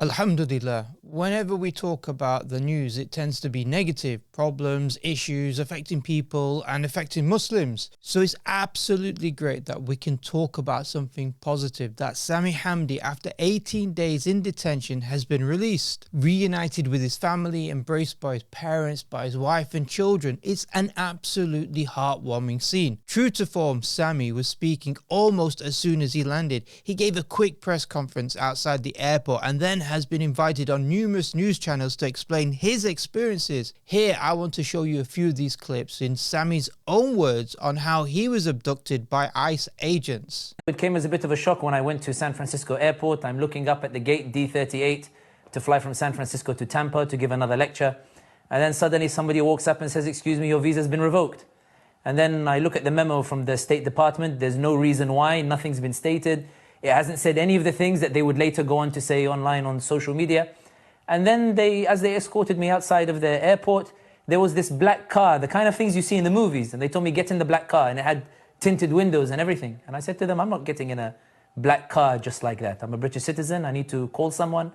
Alhamdulillah, whenever we talk about the news, it tends to be negative, problems, issues affecting people and affecting Muslims. So it's absolutely great that we can talk about something positive, that Sami Hamdi, after 18 days in detention, has been released, reunited with his family, embraced by his parents, by his wife and children. It's an absolutely heartwarming scene. True to form, Sami was speaking almost as soon as he landed. He gave a quick press conference outside the airport and then has been invited on numerous news channels to explain his experiences. Here I want to show you a few of these clips in Sami's own words on how he was abducted by ICE agents. It came as a bit of a shock when I went to San Francisco airport. I'm looking up at the gate D38 to fly from San Francisco to Tampa to give another lecture. And then suddenly somebody walks up and says, "Excuse me, your visa's been revoked." And then I look at the memo from the State Department. There's no reason why, nothing's been stated. It hasn't said any of the things that they would later go on to say online on social media. And then as they escorted me outside of the airport, there was this black car, the kind of things you see in the movies. And they told me, get in the black car. And it had tinted windows and everything. And I said to them, I'm not getting in a black car just like that. I'm a British citizen. I need to call someone.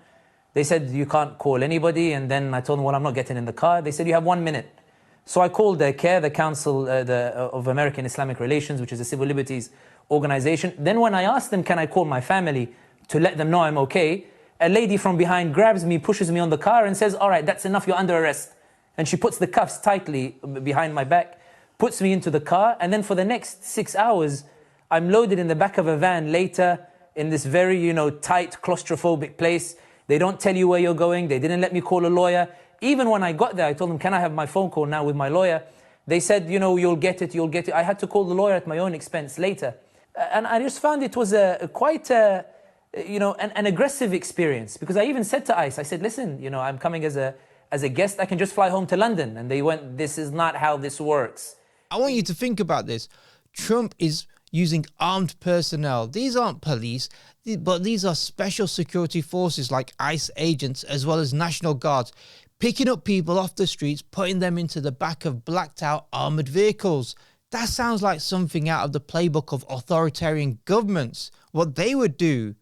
They said, you can't call anybody. And then I told them, well, I'm not getting in the car. They said, you have 1 minute. So I called the CARE, the Council of American Islamic Relations, which is a civil liberties organization. Then when I asked them, can I call my family to let them know I'm okay, a lady from behind grabs me, pushes me on the car and says, all right, that's enough, you're under arrest. And she puts the cuffs tightly behind my back, puts me into the car. And then for the next 6 hours, I'm loaded in the back of a van later in this very, tight, claustrophobic place. They don't tell you where you're going. They didn't let me call a lawyer. Even when I got there, I told them, can I have my phone call now with my lawyer? They said, you'll get it, you'll get it. I had to call the lawyer at my own expense later. And I just found it was quite an aggressive experience, because I even said to ICE, I said, listen, I'm coming as a guest. I can just fly home to London. And they went, this is not how this works. I want you to think about this. Trump is using armed personnel. These aren't police, but these are special security forces like ICE agents as well as National Guards, picking up people off the streets, putting them into the back of blacked out armoured vehicles. That sounds like something out of the playbook of authoritarian governments, what they would do.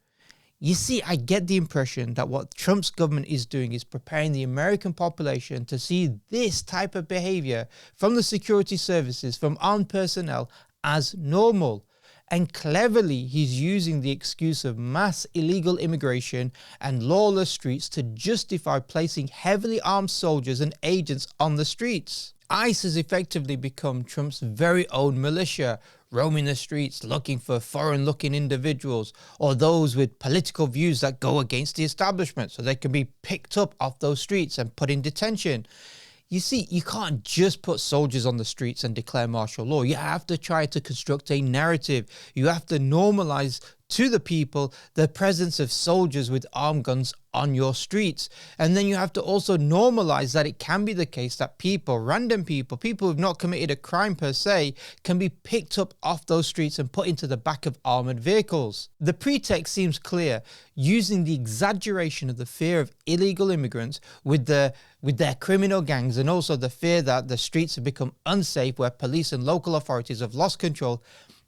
You see, I get the impression that what Trump's government is doing is preparing the American population to see this type of behaviour from the security services, from armed personnel, as normal. And cleverly, he's using the excuse of mass illegal immigration and lawless streets to justify placing heavily armed soldiers and agents on the streets. ICE has effectively become Trump's very own militia, roaming the streets looking for foreign-looking individuals or those with political views that go against the establishment, so they can be picked up off those streets and put in detention. You see, you can't just put soldiers on the streets and declare martial law. You have to try to construct a narrative. You have to normalize to the people the presence of soldiers with armed guns on your streets. And then you have to also normalize that it can be the case that people, random people who've not committed a crime per se, can be picked up off those streets and put into the back of armored vehicles. The pretext seems clear, using the exaggeration of the fear of illegal immigrants with their criminal gangs, and also the fear that the streets have become unsafe where police and local authorities have lost control.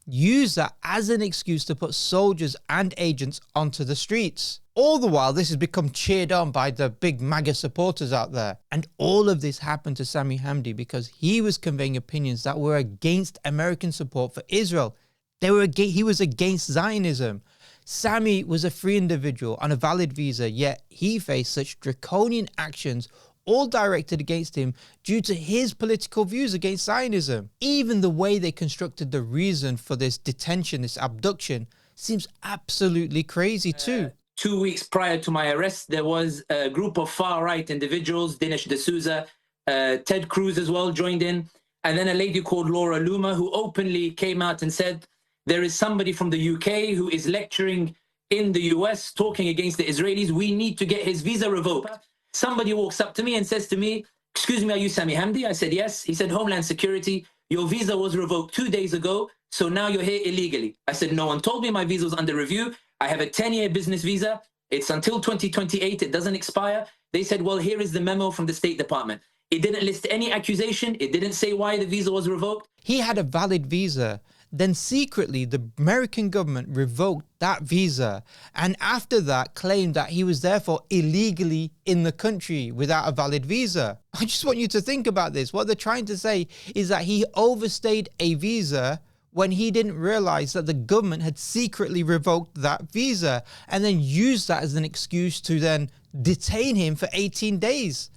Use that as an excuse to put soldiers and agents onto the streets. All the while, this has become cheered on by the big MAGA supporters out there. And all of this happened to Sami Hamdi because he was conveying opinions that were against American support for Israel. He was against Zionism. Sami was a free individual on a valid visa, yet he faced such draconian actions, all directed against him due to his political views against Zionism. Even the way they constructed the reason for this detention, this abduction, seems absolutely crazy too. 2 weeks prior to my arrest, there was a group of far-right individuals, Dinesh D'Souza, Ted Cruz as well joined in, and then a lady called Laura Loomer, who openly came out and said, there is somebody from the UK who is lecturing in the US talking against the Israelis. We need to get his visa revoked. Somebody walks up to me and says to me, excuse me, are you Sami Hamdi? I said, yes. He said, Homeland Security, your visa was revoked 2 days ago, so now you're here illegally. I said, no one told me my visa was under review. I have a 10-year business visa. It's until 2028. It doesn't expire. They said, well, here is the memo from the State Department. It didn't list any accusation. It didn't say why the visa was revoked. He had a valid visa. Then secretly, the American government revoked that visa, and after that claimed that he was therefore illegally in the country without a valid visa. I just want you to think about this. What they're trying to say is that he overstayed a visa when he didn't realize that the government had secretly revoked that visa and then used that as an excuse to then detain him for 18 days.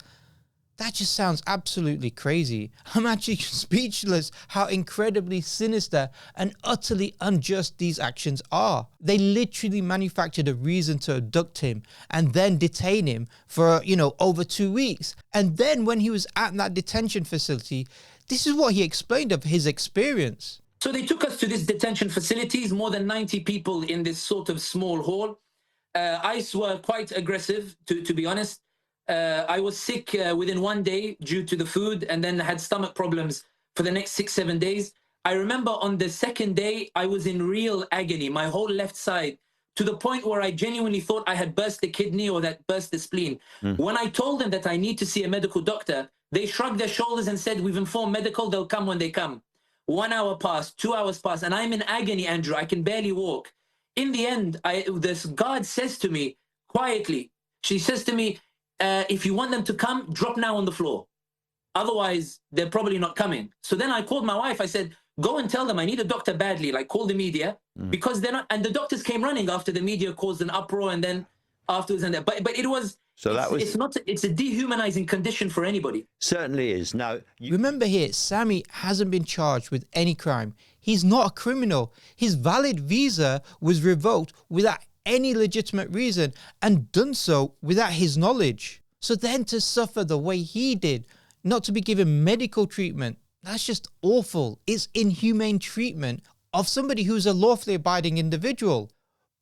That just sounds absolutely crazy. I'm actually speechless how incredibly sinister and utterly unjust these actions are. They literally manufactured a reason to abduct him and then detain him for, over 2 weeks. And then when he was at that detention facility, this is what he explained of his experience. So they took us to this detention facilities, more than 90 people in this sort of small hall. ICE were quite aggressive, to be honest. I was sick within 1 day due to the food, and then had stomach problems for the next 6-7 days. I remember on the second day, I was in real agony, my whole left side, to the point where I genuinely thought I had burst the kidney or that burst the spleen. When I told them that I need to see a medical doctor, they shrugged their shoulders and said, "We've informed medical, they'll come when they come." 1 hour passed, 2 hours passed, and I'm in agony, Andrew. I can barely walk. In the end, this guard says to me quietly, she says to me, if you want them to come, drop now on the floor. Otherwise, they're probably not coming. So then I called my wife. I said, go and tell them I need a doctor badly, like call the media, because they're not. And the doctors came running after the media caused an uproar, and then afterwards, and that. But it was. So that was. It's a dehumanizing condition for anybody. Certainly is. Now, remember here, Sami hasn't been charged with any crime. He's not a criminal. His valid visa was revoked without any legitimate reason, and done so without his knowledge. So then to suffer the way he did, not to be given medical treatment, that's just awful. It's inhumane treatment of somebody who's a lawfully abiding individual.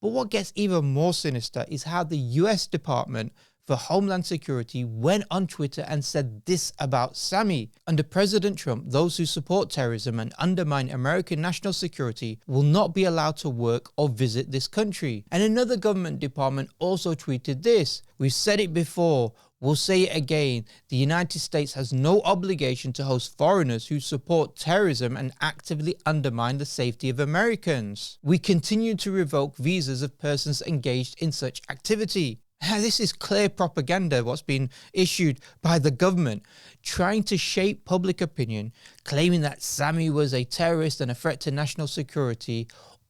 But what gets even more sinister is how the US Department for Homeland Security went on Twitter and said this about Sami. Under President Trump, those who support terrorism and undermine American national security will not be allowed to work or visit this country. And another government department also tweeted this. We've said it before, we'll say it again. The United States has no obligation to host foreigners who support terrorism and actively undermine the safety of Americans. We continue to revoke visas of persons engaged in such activity. This is clear propaganda, what's been issued by the government, trying to shape public opinion, claiming that Sami was a terrorist and a threat to national security,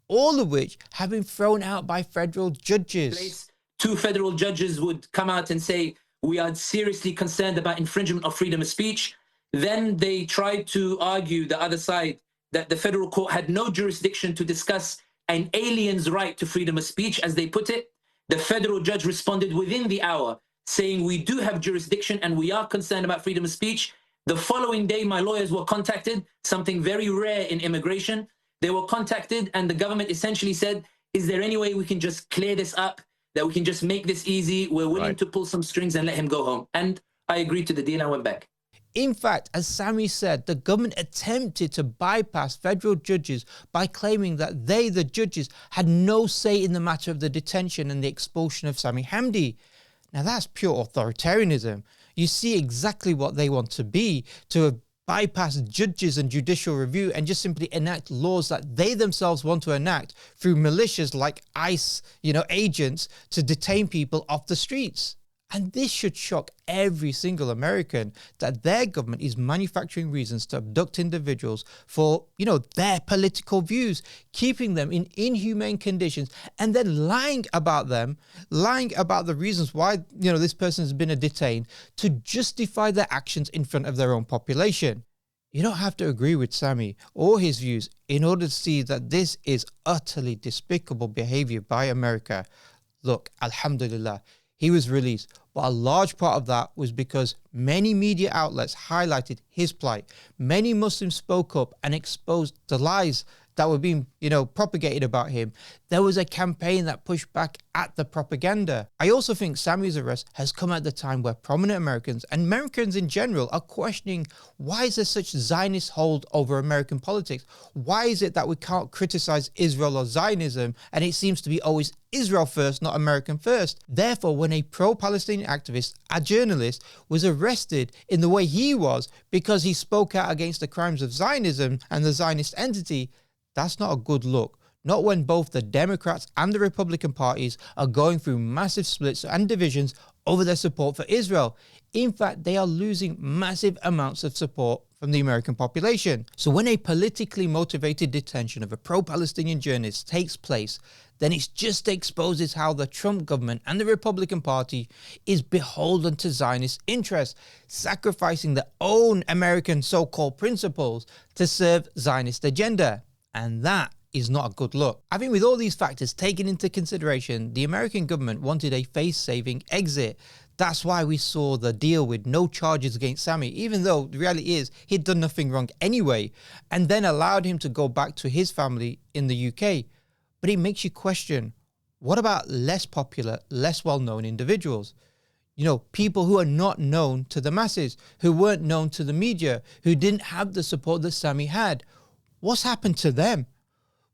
all of which have been thrown out by federal judges. 2 federal judges would come out and say, we are seriously concerned about infringement of freedom of speech. Then they tried to argue the other side that the federal court had no jurisdiction to discuss an alien's right to freedom of speech, as they put it. The federal judge responded within the hour, saying we do have jurisdiction and we are concerned about freedom of speech. The following day, my lawyers were contacted, something very rare in immigration. They were contacted and the government essentially said, is there any way we can just clear this up, that we can just make this easy? We're willing to pull some strings and let him go home. And I agreed to the deal and went back. In fact, as Sami said, the government attempted to bypass federal judges by claiming that they, the judges, had no say in the matter of the detention and the expulsion of Sami Hamdi. Now that's pure authoritarianism. You see exactly what they want to be, to bypass judges and judicial review and just simply enact laws that they themselves want to enact through militias like ICE, agents to detain people off the streets. And this should shock every single American that their government is manufacturing reasons to abduct individuals for, their political views, keeping them in inhumane conditions, and then lying about them, lying about the reasons why, this person has been detained to justify their actions in front of their own population. You don't have to agree with Sami or his views in order to see that this is utterly despicable behavior by America. Look, Alhamdulillah, he was released, but a large part of that was because many media outlets highlighted his plight. Many Muslims spoke up and exposed the lies that were being, propagated about him. There was a campaign that pushed back at the propaganda. I also think Sami's arrest has come at the time where prominent Americans and Americans in general are questioning, why is there such Zionist hold over American politics? Why is it that we can't criticize Israel or Zionism and it seems to be always Israel first, not American first? Therefore, when a pro-Palestinian activist, a journalist, was arrested in the way he was because he spoke out against the crimes of Zionism and the Zionist entity, That's not a good look. Not when both the Democrats and the Republican parties are going through massive splits and divisions over their support for Israel. In fact, they are losing massive amounts of support from the American population. So when a politically motivated detention of a pro-Palestinian journalist takes place, then it just exposes how the Trump government and the Republican Party is beholden to Zionist interests, sacrificing their own American so-called principles to serve Zionist agenda. And that is not a good look. I think with all these factors taken into consideration, the American government wanted a face-saving exit. That's why we saw the deal with no charges against Sami, even though the reality is he'd done nothing wrong anyway, and then allowed him to go back to his family in the UK. But it makes you question, what about less popular, less well-known individuals? You know, people who are not known to the masses, who weren't known to the media, who didn't have the support that Sami had. What's happened to them?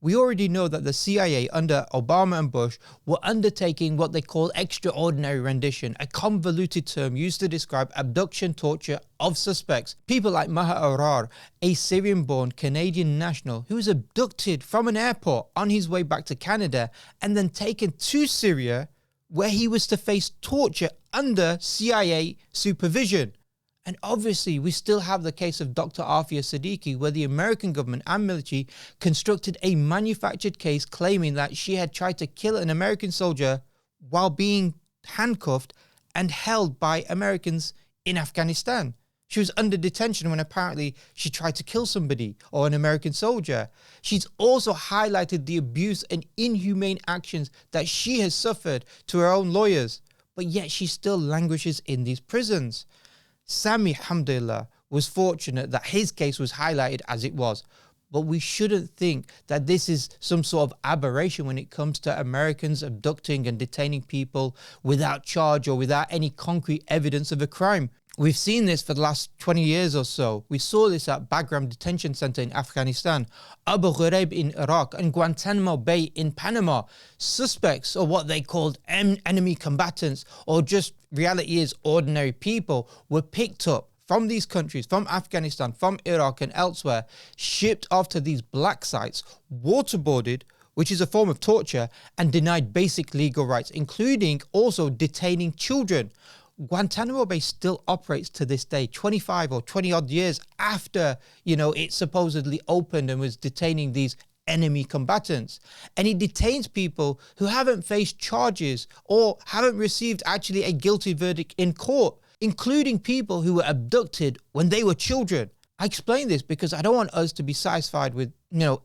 We already know that the CIA under Obama and Bush were undertaking what they call extraordinary rendition, a convoluted term used to describe abduction torture of suspects. People like Maher Arar, a Syrian-born Canadian national who was abducted from an airport on his way back to Canada and then taken to Syria, where he was to face torture under CIA supervision. And obviously, we still have the case of Dr. Afia Siddiqui, where the American government and military constructed a manufactured case claiming that she had tried to kill an American soldier while being handcuffed and held by Americans in Afghanistan. She was under detention when apparently she tried to kill somebody or an American soldier. She's also highlighted the abuse and inhumane actions that she has suffered to her own lawyers, but yet she still languishes in these prisons. Sami, alhamdulillah, was fortunate that his case was highlighted as it was, but we shouldn't think that this is some sort of aberration when it comes to Americans abducting and detaining people without charge or without any concrete evidence of a crime. We've seen this for the last 20 years or so. We saw this at Bagram Detention Center in Afghanistan, Abu Ghraib in Iraq, and Guantanamo Bay in Panama. Suspects, or what they called enemy combatants, or just reality is ordinary people, were picked up from these countries, from Afghanistan, from Iraq and elsewhere, shipped off to these black sites, waterboarded, which is a form of torture, and denied basic legal rights, including also detaining children. Guantanamo Bay still operates to this day, 25 or 20 odd years after, it supposedly opened and was detaining these enemy combatants. And it detains people who haven't faced charges or haven't received actually a guilty verdict in court, including people who were abducted when they were children. I explain this because I don't want us to be satisfied with,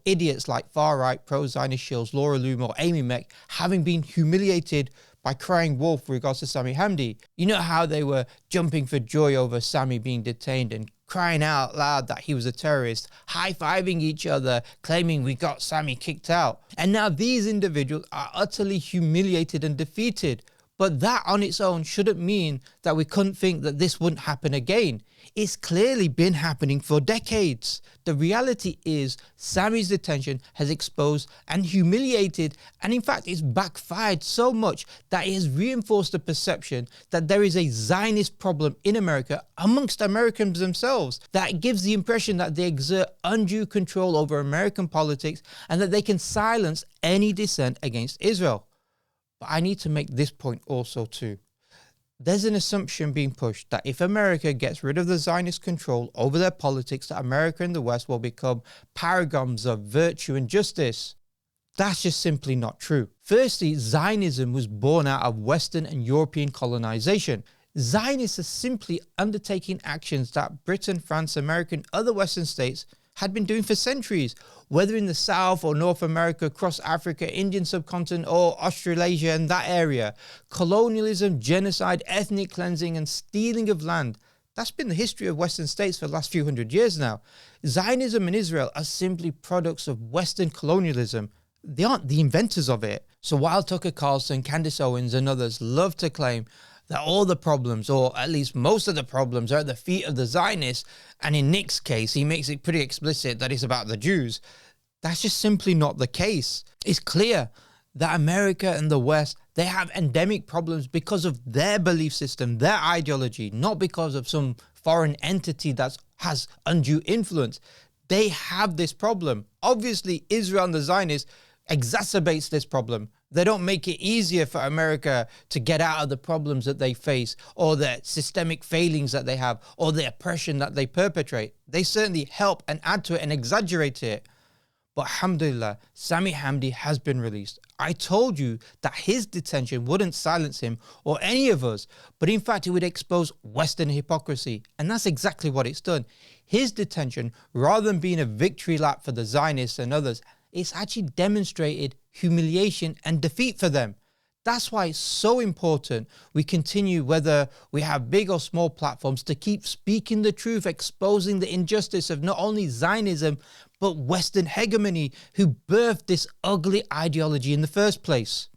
idiots like far-right pro-Zionist shills Laura Loomer or Amy Meck having been humiliated by crying wolf with regards to Sami Hamdi. You know how they were jumping for joy over Sami being detained and crying out loud that he was a terrorist, high-fiving each other, claiming we got Sami kicked out. And now these individuals are utterly humiliated and defeated. But that on its own shouldn't mean that we couldn't think that this wouldn't happen again. It's clearly been happening for decades. The reality is Sami's detention has exposed and humiliated, and in fact it's backfired so much that it has reinforced the perception that there is a Zionist problem in America amongst Americans themselves, that gives the impression that they exert undue control over American politics and that they can silence any dissent against Israel. But I need to make this point also too. There's an assumption being pushed that if America gets rid of the Zionist control over their politics, that America and the West will become paragons of virtue and justice. That's just simply not true. Firstly, Zionism was born out of Western and European colonization. Zionists are simply undertaking actions that Britain, France, America, and other Western states had been doing for centuries, whether in the South or North America, across Africa, Indian subcontinent, or Australasia and that area. Colonialism, genocide, ethnic cleansing, and stealing of land. That's been the history of Western states for the last few hundred years now. Zionism and Israel are simply products of Western colonialism. They aren't the inventors of it. So while Tucker Carlson, Candace Owens, and others love to claim that all the problems, or at least most of the problems, are at the feet of the Zionists, and in Nick's case, he makes it pretty explicit that it's about the Jews, that's just simply not the case. It's clear that America and the West, they have endemic problems because of their belief system, their ideology, not because of some foreign entity that has undue influence. They have this problem. Obviously, Israel and the Zionists exacerbates this problem. They don't make it easier for America to get out of the problems that they face, or the systemic failings that they have, or the oppression that they perpetrate. They certainly help and add to it and exaggerate it. But alhamdulillah, Sami Hamdi has been released. I told you that his detention wouldn't silence him or any of us, but in fact it would expose Western hypocrisy. And that's exactly what it's done. His detention, rather than being a victory lap for the Zionists and others, it's actually demonstrated humiliation and defeat for them. That's why it's so important we continue, whether we have big or small platforms, to keep speaking the truth, exposing the injustice of not only Zionism, but Western hegemony, who birthed this ugly ideology in the first place.